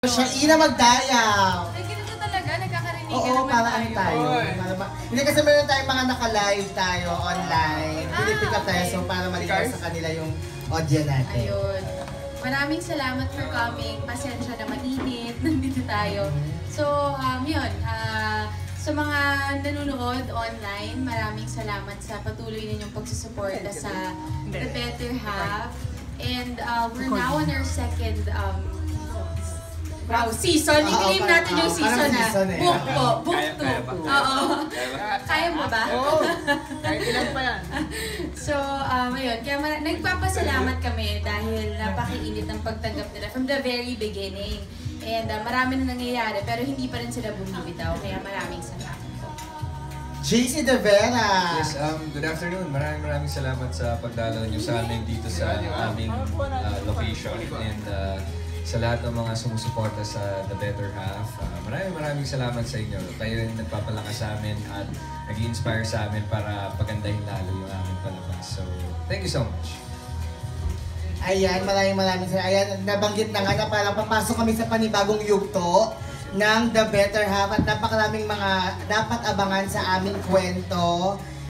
Siya, Ina magdayaw. Ay, ganito talaga, nagkakarinigan Oo, naman para ano tayo. Hindi kasi meron tayong mga naka-live tayo online. Pinipick up tayo, so para malinaw sa kanila yung audio natin. Ayun. Maraming salamat for coming. Pasensya na mainit. Nandito tayo. So, yun. Sa mga nanonood online, maraming salamat sa patuloy ninyong pagsusuporta sa The Better Half. And we're now on our second season. I-claim natin yung season na. Book po. Book 2. Oo. Kaya mo ba? Oo. Kahit ilan pa yan. So, ayun. Kaya nagpapasalamat kami dahil napakainit ng pagtanggap nila from the very beginning. And marami na nangyayari pero hindi pa rin sila bumibitaw. Kaya maraming salamat po. JC De Vera! Yes, good afternoon. Maraming salamat sa pagdalaw niyo sa amin dito sa aming location. And sa lahat ng mga sumusuporta sa The Better Half, maraming salamat sa inyo. Kayo yung nagpapalakas sa amin at nag-inspire sa amin para pagandahin lalo yung aming palabas. So, thank you so much. Ayan, maraming salamat. Ayan, nabanggit na nga na parang papasok kami sa panibagong yugto ng The Better Half at napakaraming mga dapat abangan sa aming kwento.